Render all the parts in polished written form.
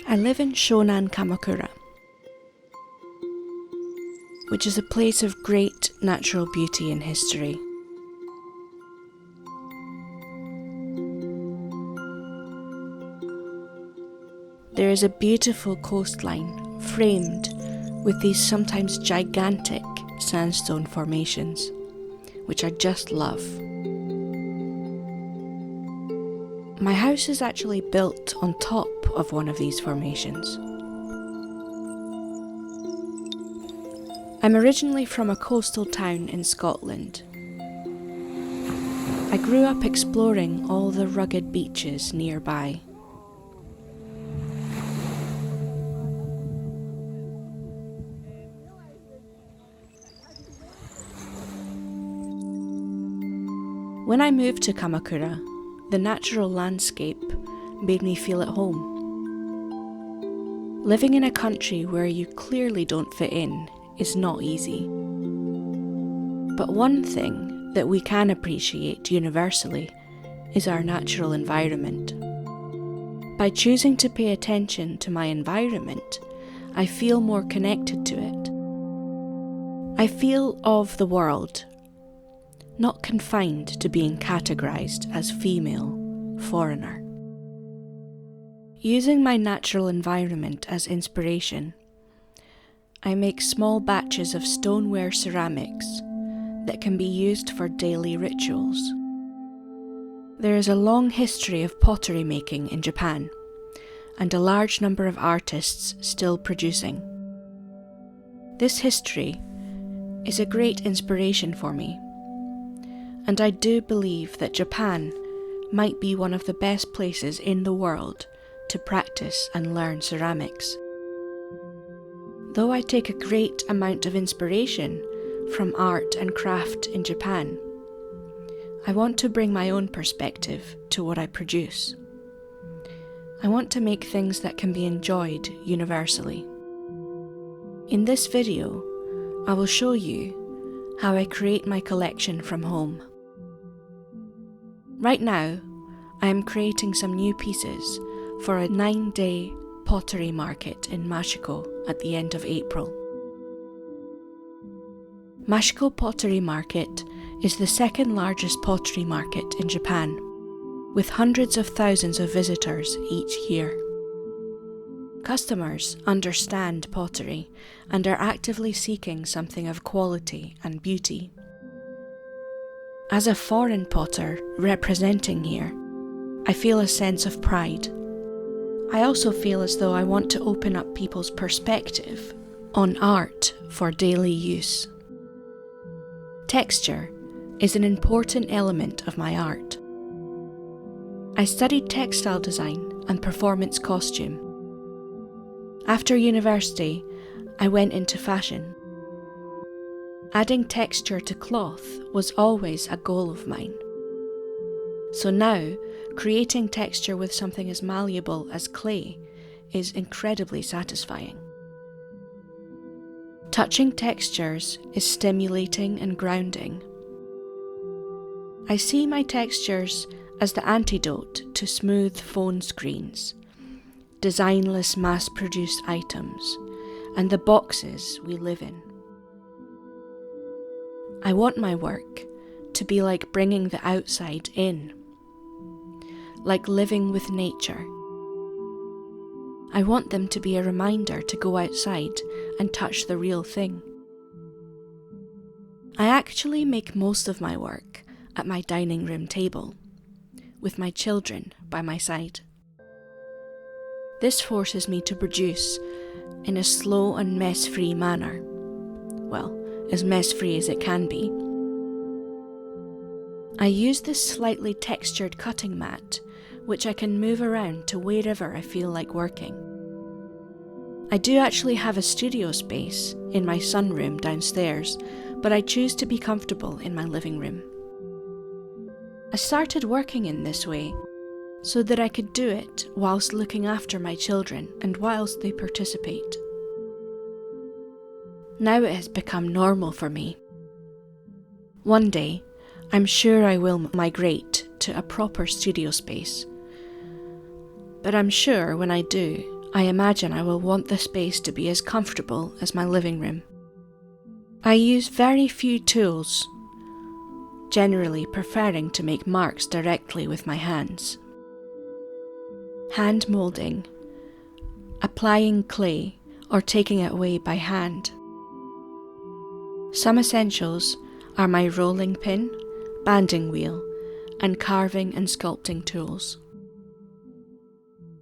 I live in Shonan Kamakura, which is a place of great natural beauty and history. There is a beautiful coastline framed with these sometimes gigantic sandstone formations, which I just love. My house is actually built on top of one of these formations. I'm originally from a coastal town in Scotland. I grew up exploring all the rugged beaches nearby. When I moved to Kamakura, the natural landscape made me feel at home. Living in a country where you clearly don't fit in is not easy. But one thing that we can appreciate universally is our natural environment. By choosing to pay attention to my environment, I feel more connected to it. I feel of the world, not confined to being categorised as female, foreigner. Using my natural environment as inspiration, I make small batches of stoneware ceramics that can be used for daily rituals. There is a long history of pottery making in Japan, and a large number of artists still producing. This history is a great inspiration for me, and I do believe that Japan might be one of the best places in the world to practice and learn ceramics. Though I take a great amount of inspiration from art and craft in Japan, I want to bring my own perspective to what I produce. I want to make things that can be enjoyed universally. In this video, I will show you how I create my collection from home. Right now, I am creating some new pieces for a 9-day pottery market in Mashiko at the end of April. Mashiko Pottery Market is the second largest pottery market in Japan, with hundreds of thousands of visitors each year. Customers understand pottery and are actively seeking something of quality and beauty. As a foreign potter representing here, I feel a sense of pride. I also feel as though I want to open up people's perspective on art for daily use. Texture is an important element of my art. I studied textile design and performance costume. After university, I went into fashion. Adding texture to cloth was always a goal of mine. So now, creating texture with something as malleable as clay is incredibly satisfying. Touching textures is stimulating and grounding. I see my textures as the antidote to smooth phone screens, designless mass-produced items, and the boxes we live in. I want my work to be like bringing the outside in, like living with nature. I want them to be a reminder to go outside and touch the real thing. I actually make most of my work at my dining room table, with my children by my side. This forces me to produce in a slow and mess-free manner. Well, as mess-free as it can be. I use this slightly textured cutting mat, which I can move around to wherever I feel like working. I do actually have a studio space in my sunroom downstairs, but I choose to be comfortable in my living room. I started working in this way so that I could do it whilst looking after my children and whilst they participate. Now it has become normal for me. One day, I'm sure I will migrate to a proper studio space. But I'm sure when I do, I imagine I will want the space to be as comfortable as my living room. I use very few tools, generally preferring to make marks directly with my hands. Hand moulding, applying clay or taking it away by hand. Some essentials are my rolling pin, banding wheel, and carving and sculpting tools.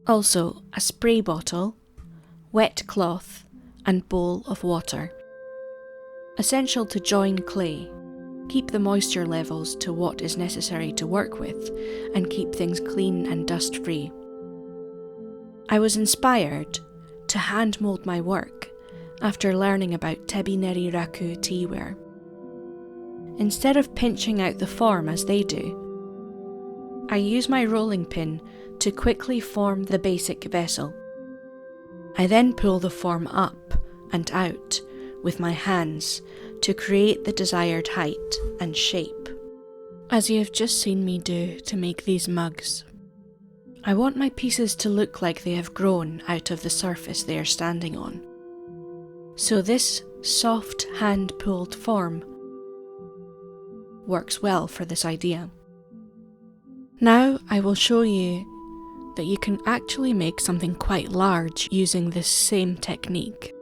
Also a spray bottle, wet cloth, and bowl of water. Essential to join clay, keep the moisture levels to what is necessary to work with, and keep things clean and dust-free. I was inspired to hand mould my work after learning about Tebineri Raku teaware. Instead of pinching out the form as they do, I use my rolling pin to quickly form the basic vessel. I then pull the form up and out with my hands to create the desired height and shape, as you have just seen me do to make these mugs. I want my pieces to look like they have grown out of the surface they are standing on. So this soft hand-pulled form works well for this idea. Now I will show you that you can actually make something quite large using this same technique.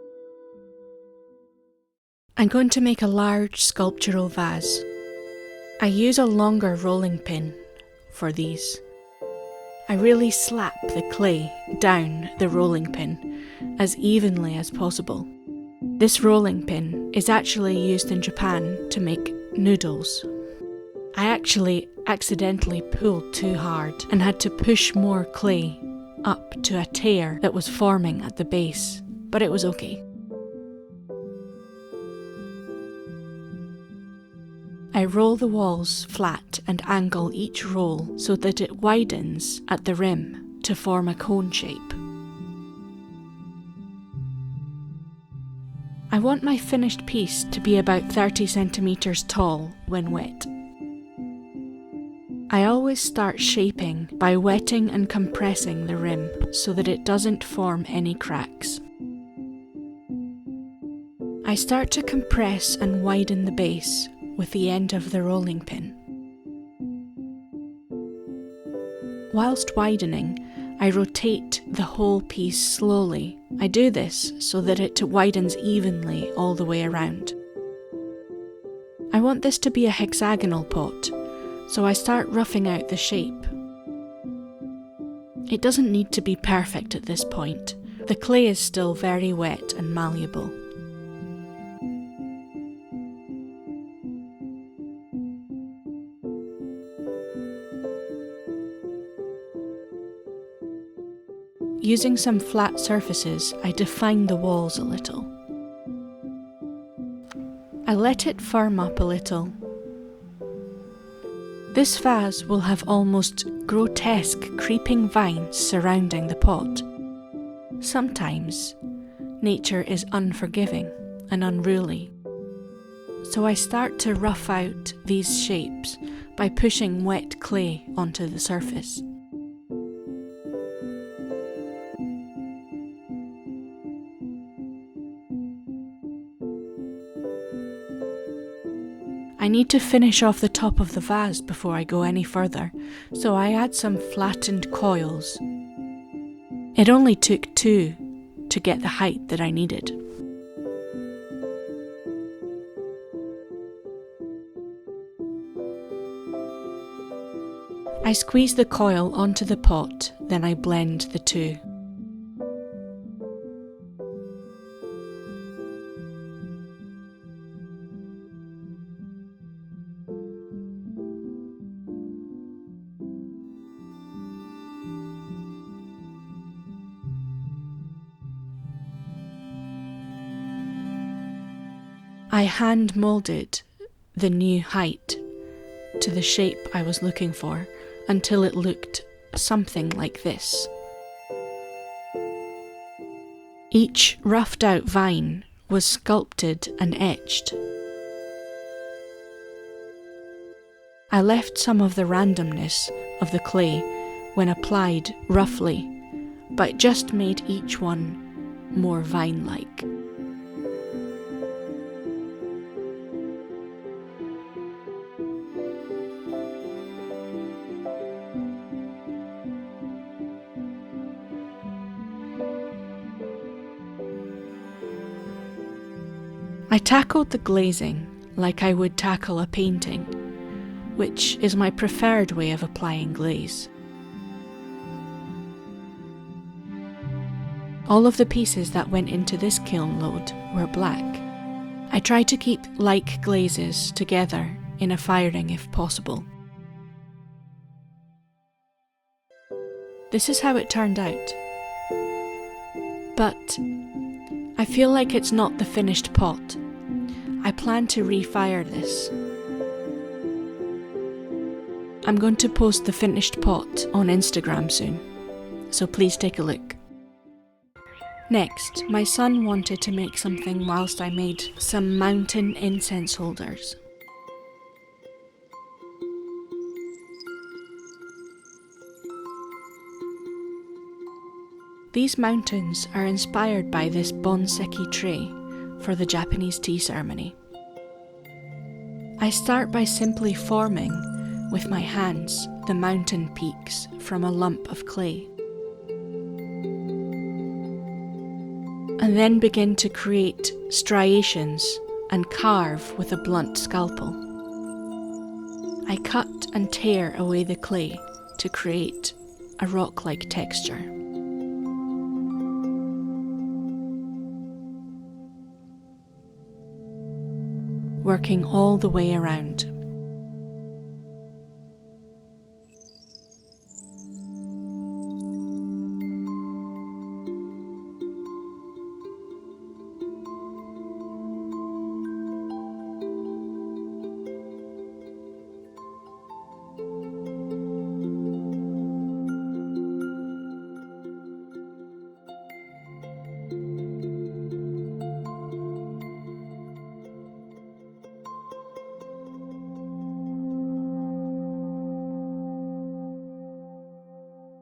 I'm going to make a large sculptural vase. I use a longer rolling pin for these. I really slap the clay down the rolling pin as evenly as possible. This rolling pin is actually used in Japan to make noodles. I actually accidentally pulled too hard and had to push more clay up to a tear that was forming at the base, but it was okay. I roll the walls flat and angle each roll so that it widens at the rim to form a cone shape. I want my finished piece to be about 30 centimeters tall when wet. I always start shaping by wetting and compressing the rim so that it doesn't form any cracks. I start to compress and widen the base with the end of the rolling pin. Whilst widening, I rotate the whole piece slowly. I do this so that it widens evenly all the way around. I want this to be a hexagonal pot, so I start roughing out the shape. It doesn't need to be perfect at this point. The clay is still very wet and malleable. Using some flat surfaces, I define the walls a little. I let it firm up a little. This vase will have almost grotesque creeping vines surrounding the pot. Sometimes, nature is unforgiving and unruly. So I start to rough out these shapes by pushing wet clay onto the surface. I need to finish off the top of the vase before I go any further, so I add some flattened coils. It only took 2 to get the height that I needed. I squeeze the coil onto the pot, then I blend the two. I hand moulded the new height to the shape I was looking for until it looked something like this. Each roughed out vine was sculpted and etched. I left some of the randomness of the clay when applied roughly but it just made each one more vine-like. I tackled the glazing like I would tackle a painting, which is my preferred way of applying glaze. All of the pieces that went into this kiln load were black. I tried to keep like glazes together in a firing if possible. This is how it turned out. But I feel like it's not the finished pot. I plan to refire this. I'm going to post the finished pot on Instagram soon, so please take a look. Next, my son wanted to make something whilst I made some mountain incense holders. These mountains are inspired by this bonseki tray for the Japanese tea ceremony. I start by simply forming, with my hands, the mountain peaks from a lump of clay. And then begin to create striations and carve with a blunt scalpel. I cut and tear away the clay to create a rock-like texture. Working all the way around.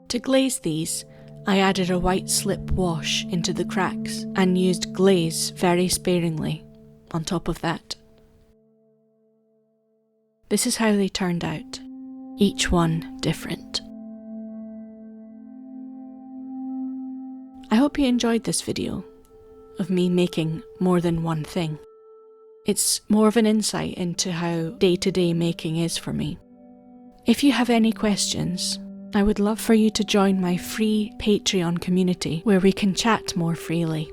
To glaze these, I added a white slip wash into the cracks and used glaze very sparingly on top of that. This is how they turned out, each one different. I hope you enjoyed this video of me making more than one thing. It's more of an insight into how day-to-day making is for me. If you have any questions, I would love for you to join my free Patreon community where we can chat more freely.